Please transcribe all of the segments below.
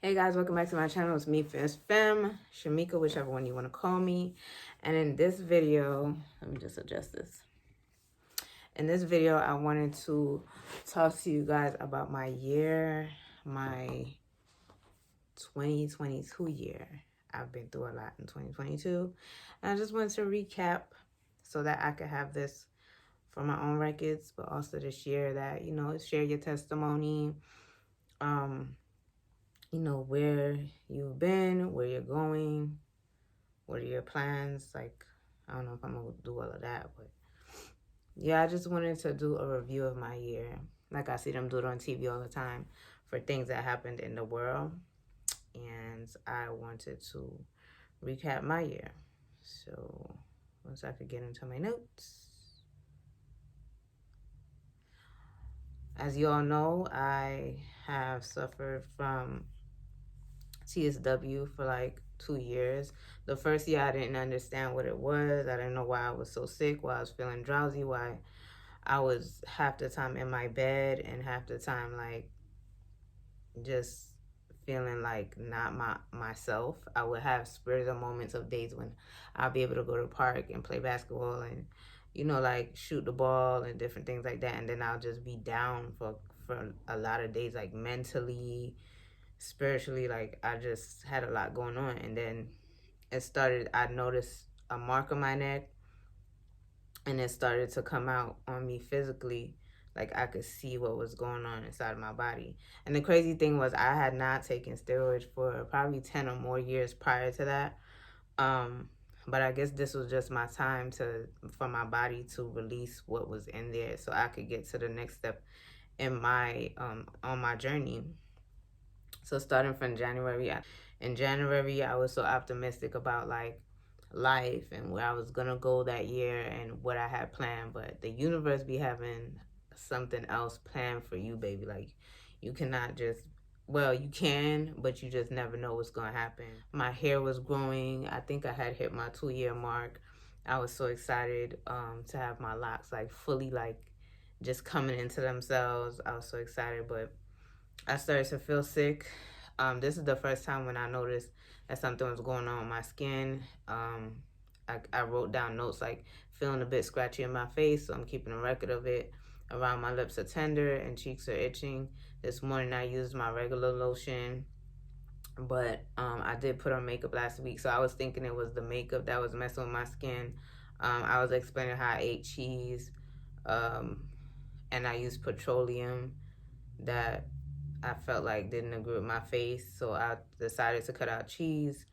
Hey guys, welcome back to my channel. It's me, Femme, Shamika, whichever one you want to call me. And in this video, let me just adjust this. In this video, I wanted to talk to you guys about my year, my 2022 year. I've been through a lot in 2022. And I just wanted to recap so that I could have this for my own records, but also to share that, share your testimony, where you've been, where you're going, what are your plans. Like, I don't know if I'm gonna do all of that, but yeah, I just wanted to do a review of my year. Like I see them do it on TV all the time for things that happened in the world. And I wanted to recap my year. So once I could get into my notes. As you all know, I have suffered from TSW for like 2 years. The first year I didn't understand what it was. I didn't know why I was so sick, why I was feeling drowsy, why I was half the time in my bed and half the time like just feeling like not myself. I would have spurts of moments of days when I'll be able to go to the park and play basketball and like shoot the ball and different things like that, and then I'll just be down for a lot of days, like mentally, spiritually. Like I just had a lot going on, and then I noticed a mark on my neck, and it started to come out on me physically. Like I could see what was going on inside of my body. And the crazy thing was I had not taken steroids for probably 10 or more years prior to that. But I guess this was just my time for my body to release what was in there so I could get to the next step in my on my journey. So starting from January, in January, I was so optimistic about like life and where I was gonna go that year and what I had planned. But the universe be having something else planned for you, baby. Like you cannot just, well, you can, but you just never know what's gonna happen. My hair was growing. I think I had hit my 2-year mark. I was so excited to have my locks like fully like just coming into themselves. I was so excited, but I started to feel sick. This is the first time when I noticed that something was going on with my skin. I wrote down notes like feeling a bit scratchy in my face, so I'm keeping a record of it. Around my lips are tender and cheeks are itching. This morning I used my regular lotion, but I did put on makeup last week, so I was thinking it was the makeup that was messing with my skin. I was explaining how I ate cheese, and I used petroleum that I felt like didn't agree with my face, so I decided to cut out cheese,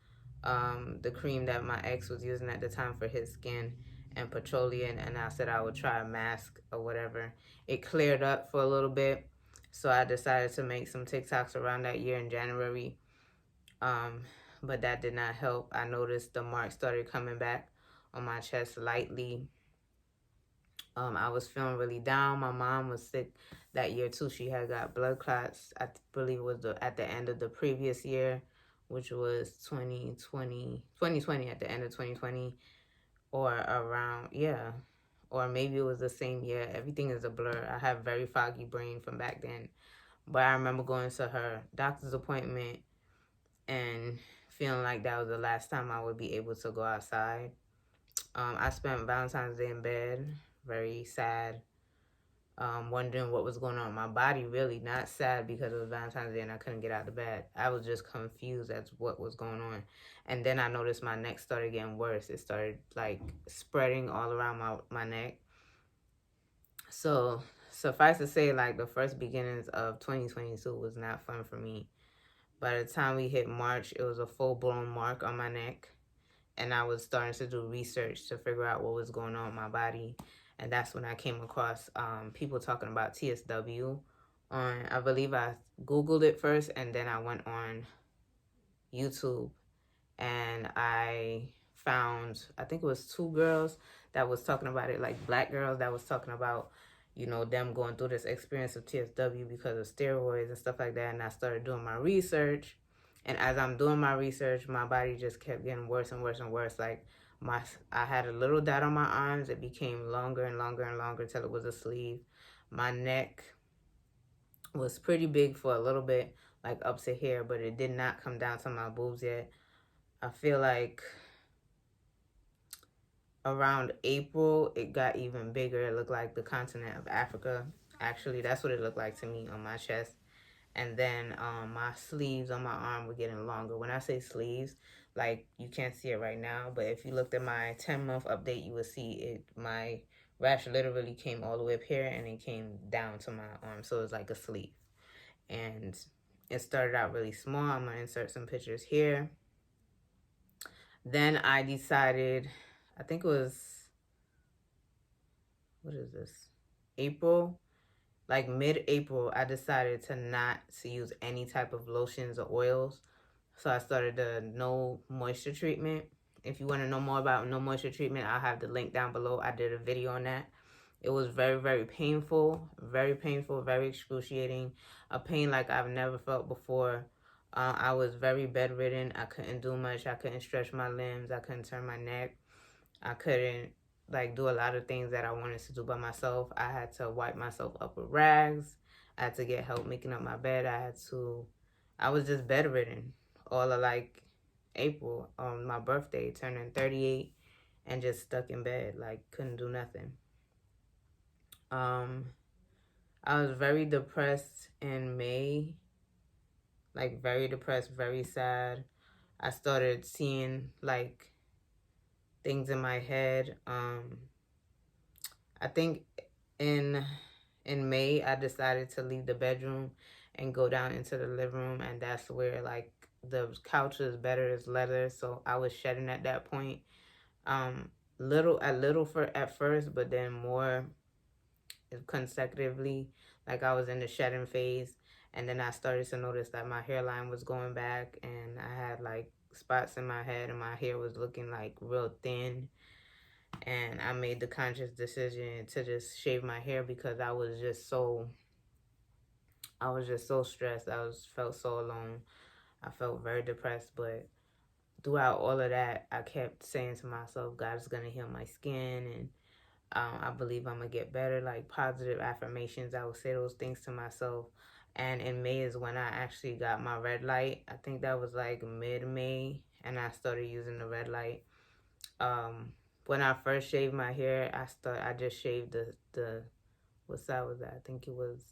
the cream that my ex was using at the time for his skin, and petroleum, and I said I would try a mask or whatever. It cleared up for a little bit, so I decided to make some TikToks around that year in January, but that did not help. I noticed the mark started coming back on my chest lightly. I was feeling really down. My mom was sick that year too. She had got blood clots. I believe it was at the end of the previous year, which was 2020, at the end of 2020, or around, yeah. Or maybe it was the same year. Everything is a blur. I have very foggy brain from back then. But I remember going to her doctor's appointment and feeling like that was the last time I would be able to go outside. I spent Valentine's Day in bed, very sad, wondering what was going on in my body, really. Not sad because it was Valentine's Day and I couldn't get out of bed. I was just confused as to what was going on. And then I noticed my neck started getting worse. It started like spreading all around my neck. So suffice to say, like the first beginnings of 2022 was not fun for me. By the time we hit March, it was a full-blown mark on my neck. And I was starting to do research to figure out what was going on in my body. And that's when I came across people talking about TSW. I believe I Googled it first, and then I went on YouTube. And I found, I think it was 2 girls that was talking about it, like black girls that was talking about, them going through this experience of TSW because of steroids and stuff like that. And I started doing my research. And as I'm doing my research, my body just kept getting worse and worse and worse. Like I had a little dot on my arms. It became longer and longer and longer till it was a sleeve. My neck was pretty big for a little bit, like up to here, but it did not come down to my boobs yet. I feel like around April, it got even bigger. It looked like the continent of Africa. Actually, that's what it looked like to me on my chest. And then my sleeves on my arm were getting longer. When I say sleeves, like you can't see it right now, but if you looked at my 10-month update, you would see it. My rash literally came all the way up here and it came down to my arm. So it was like a sleeve. And it started out really small. I'm going to insert some pictures here. Then I decided, I think it was, what is this? April, like mid-April, I decided to use any type of lotions or oils. So I started the no moisture treatment. If you want to know more about no moisture treatment, I'll have the link down below. I did a video on that. It was very, very painful, very excruciating. A pain like I've never felt before. I was very bedridden. I couldn't do much. I couldn't stretch my limbs. I couldn't turn my neck. I couldn't like do a lot of things that I wanted to do by myself. I had to wipe myself up with rags. I had to get help making up my bed. I was just bedridden all of like April on my birthday, turning 38 and just stuck in bed, like couldn't do nothing. I was very depressed in May, like very depressed, very sad. I started seeing like things in my head. I think in May I decided to leave the bedroom and go down into the living room, and that's where like the couch is better as leather, so I was shedding at that point. Little for at first, but then more consecutively. Like I was in the shedding phase, and then I started to notice that my hairline was going back, and I had like spots in my head, and my hair was looking like real thin. And I made the conscious decision to just shave my hair because I was just so stressed. Felt so alone. I felt very depressed, but throughout all of that, I kept saying to myself, God is gonna heal my skin, and I believe I'm gonna get better. Like positive affirmations, I would say those things to myself. And in May is when I actually got my red light. I think that was like mid-May, and I started using the red light. When I first shaved my hair, I just shaved the what side was that? I think it was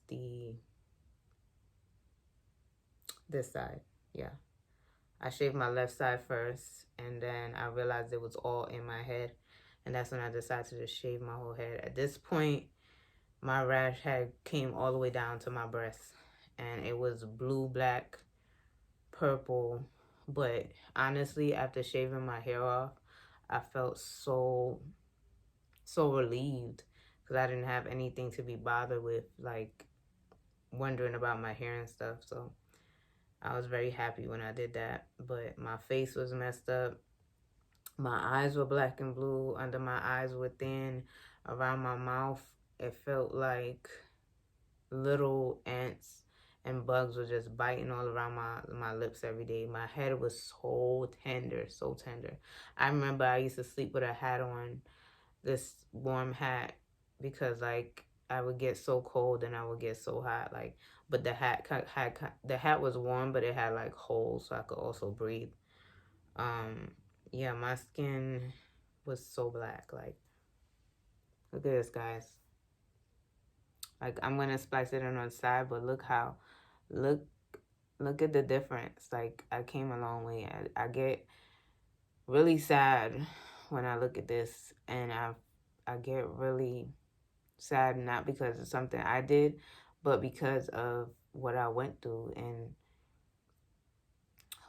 this side. Yeah. I shaved my left side first, and then I realized it was all in my head, and that's when I decided to just shave my whole head. At this point, my rash had came all the way down to my breasts, and it was blue, black, purple. But honestly, after shaving my hair off, I felt so relieved because I didn't have anything to be bothered with, like wondering about my hair and stuff. So I was very happy when I did that. But my face was messed up. My eyes were black and blue. Under my eyes were thin. Around my mouth, it felt like little ants and bugs were just biting all around my lips every day. My head was so tender, so tender. I remember I used to sleep with a hat on, this warm hat, because like I would get so cold and I would get so hot. Like, but the hat was warm, but it had like holes so I could also breathe. Yeah, my skin was so black. Like, look at this, guys. Like, I'm gonna splice it on the side, but look look at the difference. Like, I came a long way. I get really sad when I look at this, and I get really sad not because of something I did, but because of what I went through and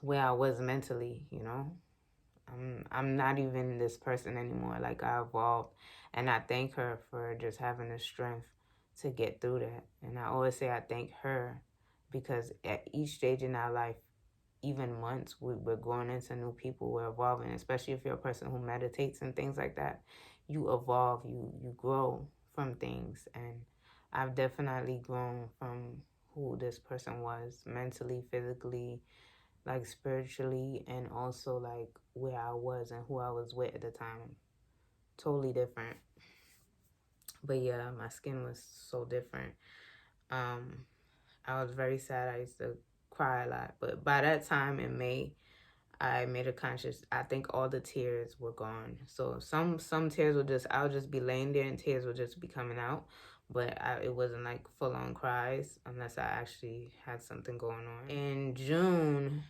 where I was mentally, you know. I'm not even this person anymore. Like I evolved, and I thank her for just having the strength to get through that. And I always say I thank her because at each stage in our life, even months, we're growing into new people. We're evolving, especially if you're a person who meditates and things like that. You evolve, you grow from things, and I've definitely grown from who this person was mentally, physically, like spiritually, and also like where I was and who I was with at the time. Totally different. But yeah, my skin was so different. I was very sad. I used to cry a lot. But by that time in May, I made a conscious. I think all the tears were gone. So some tears will just, I'll just be laying there and tears will just be coming out. But it wasn't like full on cries unless I actually had something going on. In June,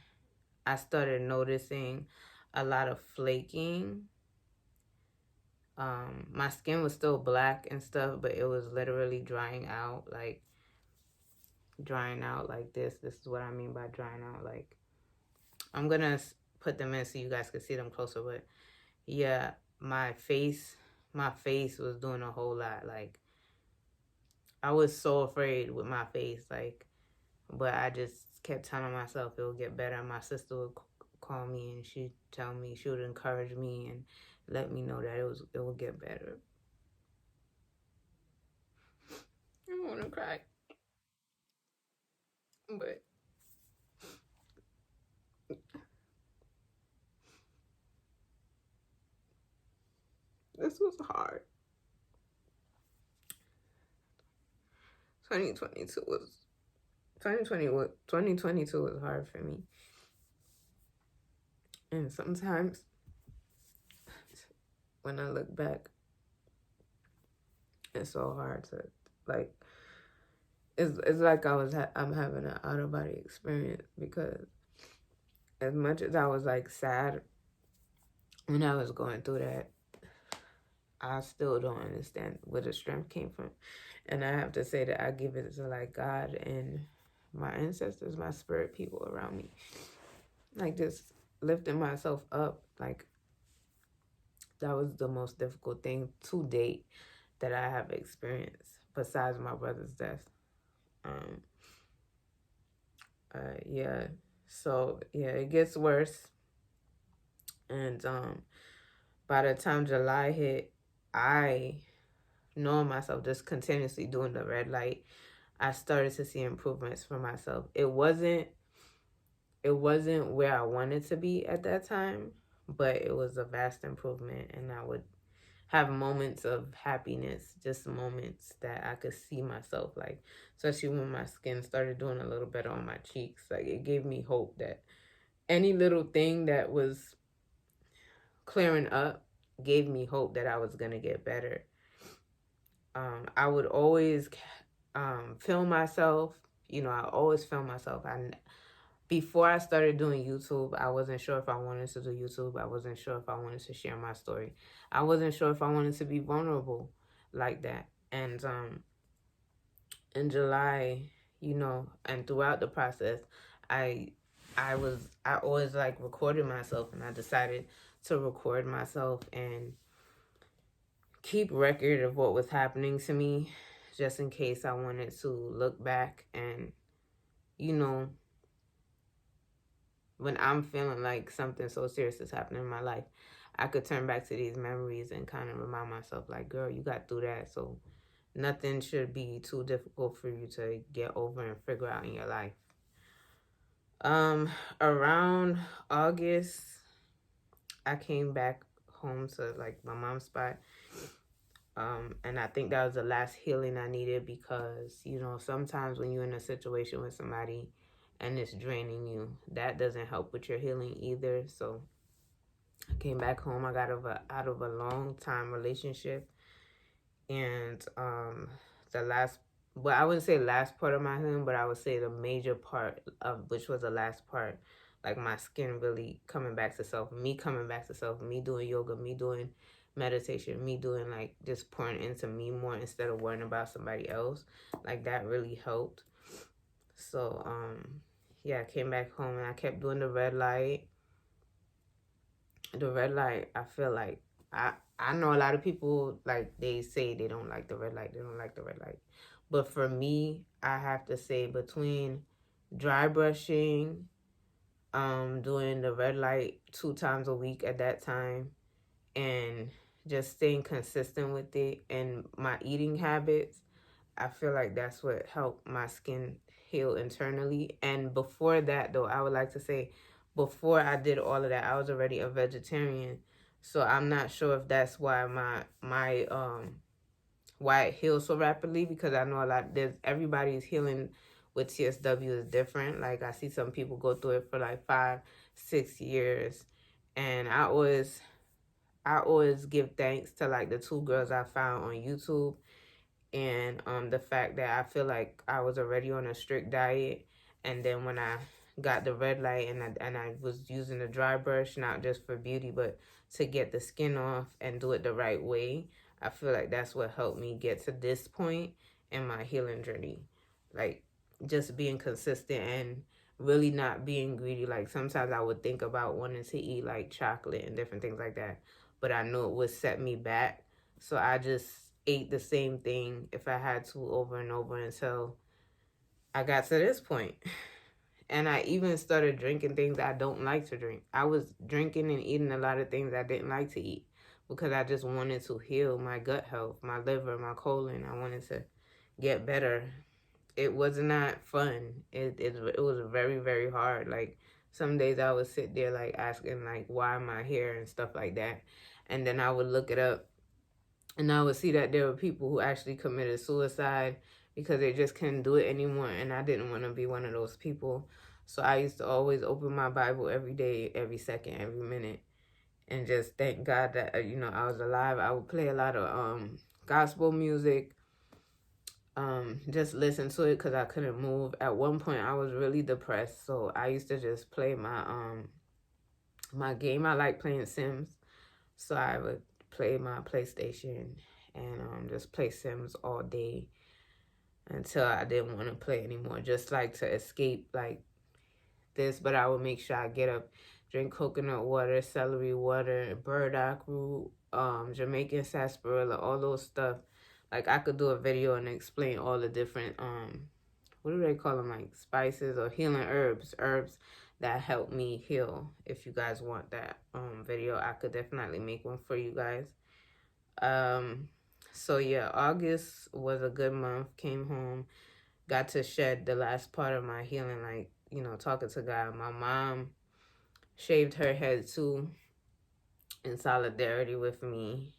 I started noticing a lot of flaking. My skin was still black and stuff, but it was literally drying out like this. This is what I mean by drying out. Like, I'm gonna put them in so you guys can see them closer. But yeah, my face was doing a whole lot. Like, I was so afraid with my face. Like, but I just kept telling myself it would get better. My sister would call me and she'd tell me, she would encourage me and let me know that it would get better. I don't want to cry, but this was hard. 2022 was 2022 was hard for me. And sometimes when I look back, it's so hard to, like, it's like I'm having an out of body experience, because as much as I was like sad when I was going through that, I still don't understand where the strength came from. And I have to say that I give it to like God and my ancestors, my spirit people around me. Like, just lifting myself up. Like, that was the most difficult thing to date that I have experienced besides my brother's death. Yeah. So yeah, it gets worse. And by the time July hit, I, knowing myself, just continuously doing the red light, I started to see improvements for myself. It wasn't where I wanted to be at that time, but it was a vast improvement, and I would have moments of happiness, just moments that I could see myself, like, especially when my skin started doing a little better on my cheeks. Like, it gave me hope that any little thing that was clearing up gave me hope that I was going to get better. I would always film myself. I always film myself. Before I started doing YouTube, I wasn't sure if I wanted to do YouTube. I wasn't sure if I wanted to share my story. I wasn't sure if I wanted to be vulnerable like that. And in July, and throughout the process, I always like recorded myself, and I decided to record myself and keep record of what was happening to me, just in case I wanted to look back and, when I'm feeling like something so serious is happening in my life, I could turn back to these memories and kind of remind myself, like, girl, you got through that, so nothing should be too difficult for you to get over and figure out in your life. Around August, I came back home to like my mom's spot. And I think that was the last healing I needed, because, sometimes when you're in a situation with somebody and it's draining you, that doesn't help with your healing either. So I came back home. I got out of a long time relationship, and the last, well, I wouldn't say last part of my healing, but I would say the major part of which was the last part, like my skin really coming back to self, me coming back to self, me doing yoga, me doing meditation, me doing like just pouring into me more instead of worrying about somebody else. Like, that really helped. So yeah, I came back home and I kept doing the red light. I feel like I know a lot of people, like, they say they don't like the red light. But for me, I have to say, between dry brushing, doing the red light 2 times a week at that time, and just staying consistent with it, and my eating habits, I feel like that's what helped my skin heal internally. And before that, though, I would like to say, before I did all of that, I was already a vegetarian. So I'm not sure if that's why why it heals so rapidly, because I know everybody's healing with TSW is different. Like, I see some people go through it for like 5-6 years, and I always give thanks to like the two girls I found on YouTube, and the fact that I feel like I was already on a strict diet, and then when I got the red light and I was using the dry brush, not just for beauty but to get the skin off and do it the right way, I feel like that's what helped me get to this point in my healing journey. Like, just being consistent and really not being greedy. Like, sometimes I would think about wanting to eat like chocolate and different things like that, but I knew it would set me back, so I just ate the same thing if I had to over and over until I got to this point. And I even started drinking things I don't like to drink. I was drinking and eating a lot of things I didn't like to eat because I just wanted to heal my gut health, my liver, my colon. I wanted to get better. It was not fun. It was very, very hard. Like, some days I would sit there like asking like, why am I here and stuff like that. And then I would look it up, and I would see that there were people who actually committed suicide because they just couldn't do it anymore. And I didn't want to be one of those people. So I used to always open my Bible every day, every second, every minute, and just thank God that, I was alive. I would play a lot of gospel music, just listen to it because I couldn't move. At one point, I was really depressed. So I used to just play my game. I like playing Sims. So I would play my PlayStation and just play Sims all day until I didn't want to play anymore. Just like to escape like this, but I would make sure I get up, drink coconut water, celery water, burdock root, Jamaican sarsaparilla, all those stuff. Like, I could do a video and explain all the different what do they call them, like spices or healing herbs that help me heal. If you guys want that video, I could definitely make one for you guys. So yeah, August was a good month. Came home, got to shed the last part of my healing, like, talking to God. My mom shaved her head too in solidarity with me.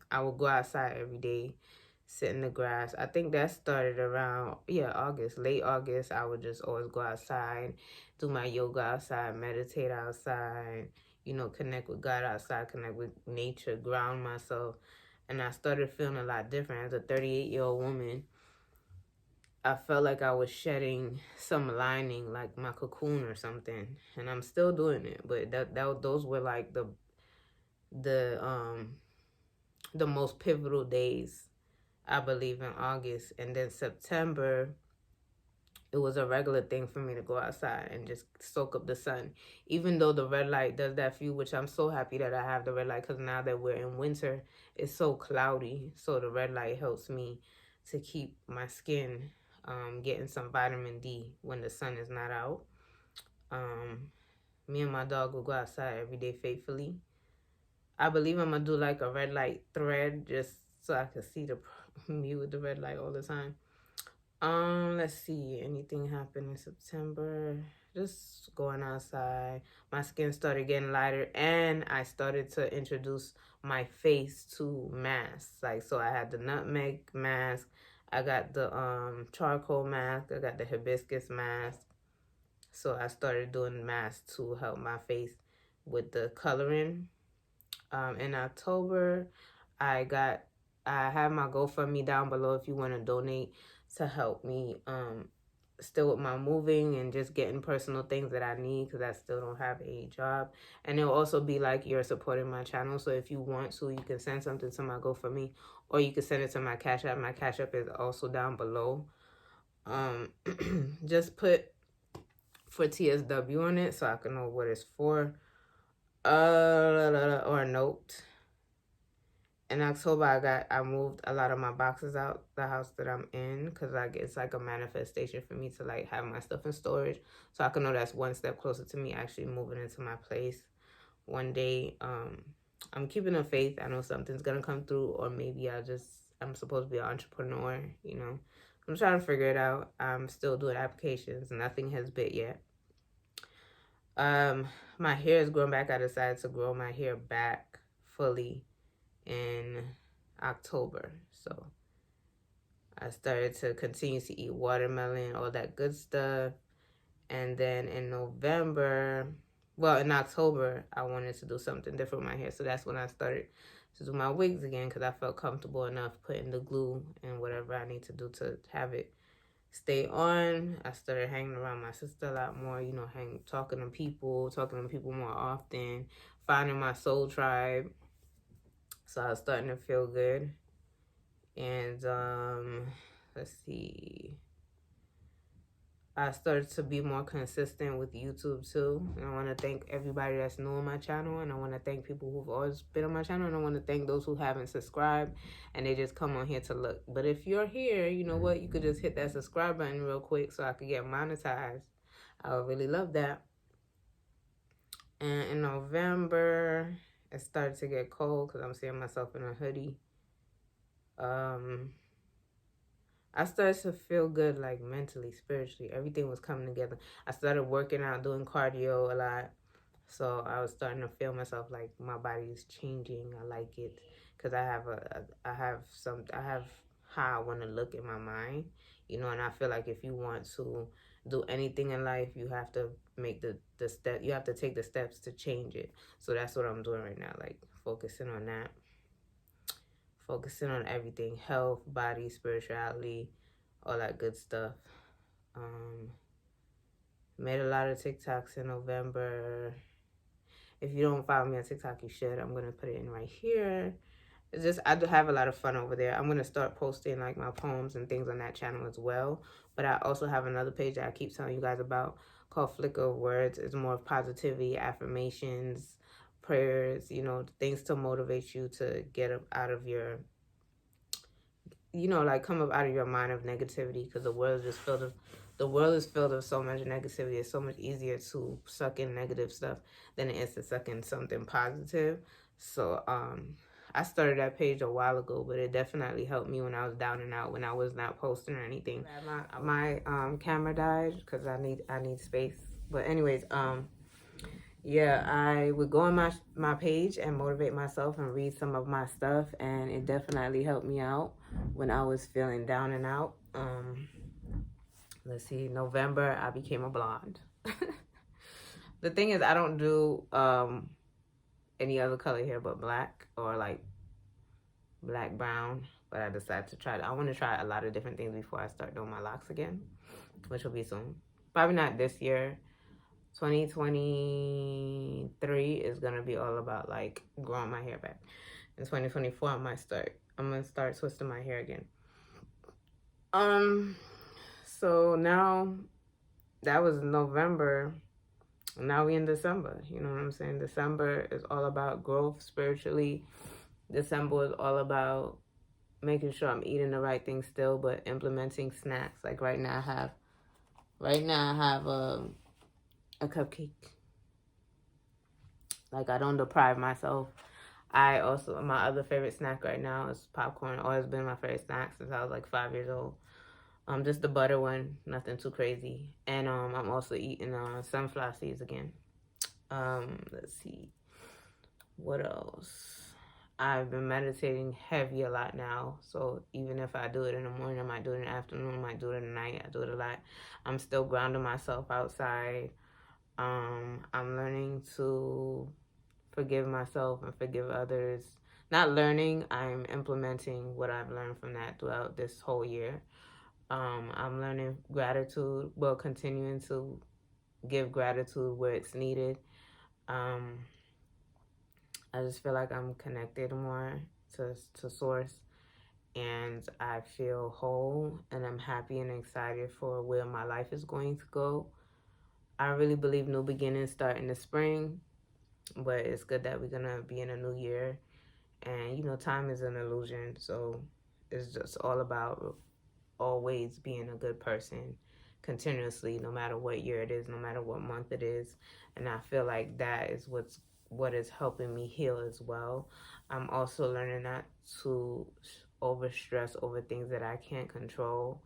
I would go outside every day, sit in the grass. I think that started around, August, late August. I would just always go outside, do my yoga outside, meditate outside, connect with God outside, connect with nature, ground myself. And I started feeling a lot different. As a 38-year-old woman, I felt like I was shedding some lining, like my cocoon or something. And I'm still doing it, but those were like the most pivotal days, I believe, in August. And then September, it was a regular thing for me to go outside and just soak up the sun. Even though the red light does that for you, which I'm so happy that I have the red light, because now that we're in winter, it's so cloudy. So the red light helps me to keep my skin getting some vitamin D when the sun is not out. Me and my dog will go outside every day faithfully. I believe I'm going to do like a red light thread just so I can see me with the red light all the time. Let's see. Anything happened in September? Just going outside. My skin started getting lighter, and I started to introduce my face to masks. Like, so I had the nutmeg mask. I got the charcoal mask. I got the hibiscus mask. So I started doing masks to help my face with the coloring. In October, I have my GoFundMe down below if you want to donate to help me still with my moving and just getting personal things that I need, because I still don't have a job. And it'll also be like you're supporting my channel. So if you want to, you can send something to my GoFundMe, or you can send it to my Cash App. My Cash App is also down below. Just put for TSW on it so I can know what it's for. Or a note. In October, I moved a lot of my boxes out the house that I'm in, because like it's like a manifestation for me to like have my stuff in storage, so I can know that's one step closer to me actually moving into my place one day. I'm keeping the faith. I know something's gonna come through, or maybe I'm supposed to be an entrepreneur. I'm trying to figure it out. I'm still doing applications. Nothing has bit yet. My hair is growing back. I decided to grow my hair back fully in October, so I started to continue to eat watermelon, all that good stuff. And then in October, I wanted to do something different with my hair. So that's when I started to do my wigs again, because I felt comfortable enough putting the glue and whatever I need to do to have it stay on. I started hanging around my sister a lot more, talking to people more often, finding my soul tribe. So I was starting to feel good. And let's see. I started to be more consistent with YouTube too. And I want to thank everybody that's new on my channel. And I want to thank people who've always been on my channel. And I want to thank those who haven't subscribed and they just come on here to look. But if you're here, you know what? You could just hit that subscribe button real quick so I could get monetized. I would really love that. And in November, it started to get cold because I'm seeing myself in a hoodie. I started to feel good, like mentally, spiritually. Everything was coming together. I started working out, doing cardio a lot. So I was starting to feel myself like my body is changing. I like it because I have how I want to look in my mind, and I feel like if you want to do anything in life, you have to make the step. You have to take the steps to change it. So that's what I'm doing right now, like focusing on that. Focusing on everything, health, body, spirituality, all that good stuff. Made a lot of TikToks in November. If you don't follow me on TikTok, you should. I'm going to put it in right here. It's just, I do have a lot of fun over there. I'm going to start posting like my poems and things on that channel as well. But I also have another page that I keep telling you guys about called Flicker of Words. It's more of positivity, affirmations, prayers, things to motivate you to get up out of your, like come up out of your mind of negativity, because the world is filled of so much negativity. It's so much easier to suck in negative stuff than it is to suck in something positive. So I started that page a while ago, but it definitely helped me when I was down and out, when I was not posting or anything. My camera died because I need space. But anyways, yeah, I would go on my page and motivate myself and read some of my stuff, and it definitely helped me out when I was feeling down and out. Let's see, November, I became a blonde. The thing is, I don't do any other color hair but black, or like black brown, but I decided to try it. I want to try a lot of different things before I start doing my locks again, which will be soon. Probably not this year. 2023 is gonna be all about like growing my hair back. In 2024, I'm gonna start twisting my hair again. So now that was November. Now we in December. You know what I'm saying? December is all about growth spiritually. December is all about making sure I'm eating the right things still, but implementing snacks. Like right now I have a cupcake. Like, I don't deprive myself. My other favorite snack right now is popcorn. Always been my favorite snack since I was like 5 years old. Just the butter one, nothing too crazy. And I'm also eating sunflower seeds again. Let's see, what else? I've been meditating heavy a lot now. So even if I do it in the morning, I might do it in the afternoon, I might do it at night. I do it a lot. I'm still grounding myself outside. I'm learning to forgive myself and forgive others. Not learning, I'm implementing what I've learned from that throughout this whole year. I'm learning gratitude, continuing to give gratitude where it's needed. I just feel like I'm connected more to source, and I feel whole, and I'm happy and excited for where my life is going to go. I really believe new beginnings start in the spring, but it's good that we're gonna be in a new year. And time is an illusion, so it's just all about always being a good person continuously, no matter what year it is, no matter what month it is. And I feel like that is what is helping me heal as well. I'm also learning not to over stress over things that I can't control.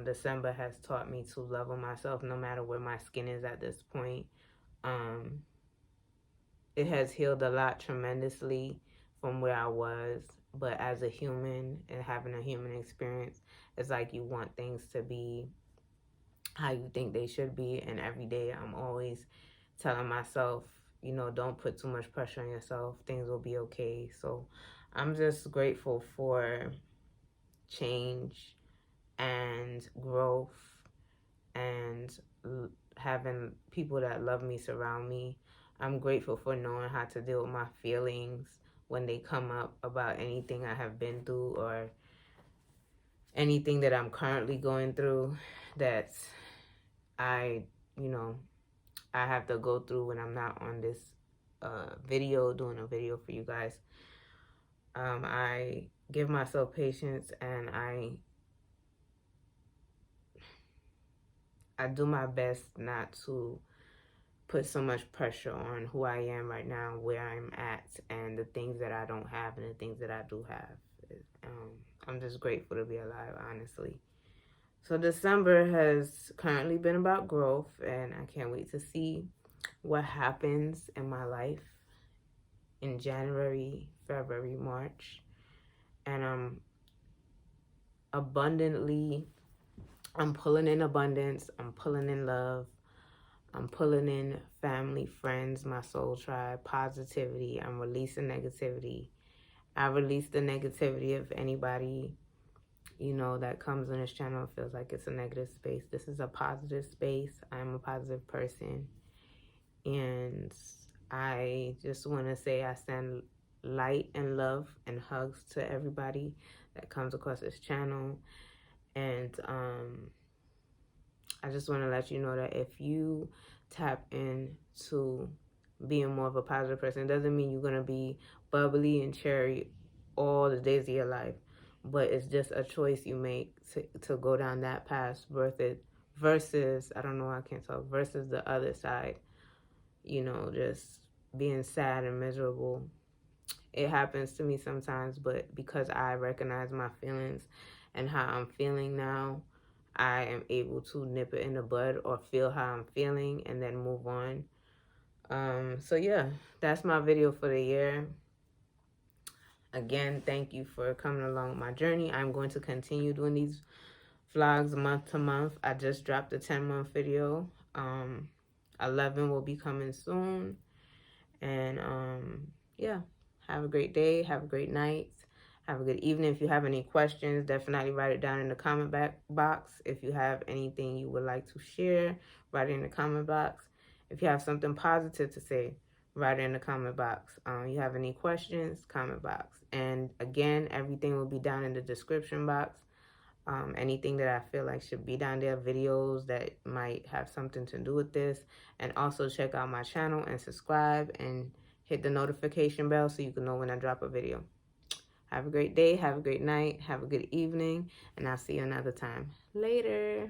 December has taught me to love on myself no matter where my skin is at this point. It has healed a lot tremendously from where I was, But as a human and having a human experience, it's like you want things to be how you think they should be. And every day I'm always telling myself, you know, don't put too much pressure on yourself. Things will be okay. So I'm just grateful for change and growth and having people that love me surround me. I'm grateful for knowing how to deal with my feelings when they come up about anything I have been through or anything that I'm currently going through that I, you know, I have to go through when I'm not on this video, doing a video for you guys. I give myself patience and I do my best not to put so much pressure on who I am right now, where I'm at, and the things that I don't have and the things that I do have. I'm just grateful to be alive, honestly. So December has currently been about growth, and I can't wait to see what happens in my life in January, February, March. And I'm pulling in abundance, I'm pulling in love, I'm pulling in family, friends, my soul tribe, positivity. I'm releasing negativity. I release the negativity of anybody, you know, that comes on this channel feels like it's a negative space. This is a positive space. I'm a positive person. And I just want to say I send light and love and hugs to everybody that comes across this channel. And I just want to let you know that if you tap into being more of a positive person, it doesn't mean you're going to be bubbly and cherry all the days of your life. But it's just a choice you make to go down that path versus, I don't know, I can't talk, versus the other side, you know, just being sad and miserable. It happens to me sometimes, but because I recognize my feelings and how I'm feeling now, I am able to nip it in the bud or feel how I'm feeling and then move on. So yeah, that's my video for the year. Again, thank you for coming along my journey. I'm going to continue doing these vlogs month to month. I just dropped a 10-month video. 11 will be coming soon. And yeah, have a great day. Have a great night. Have a good evening. If you have any questions, definitely write it down in the comment box. If you have anything you would like to share, write it in the comment box. If you have something positive to say, write it in the comment box. You have any questions, comment box. And again, everything will be down in the description box. Anything that I feel like should be down there, videos that might have something to do with this. And also check out my channel and subscribe and hit the notification bell so you can know when I drop a video. Have a great day, have a great night, have a good evening, and I'll see you another time. Later.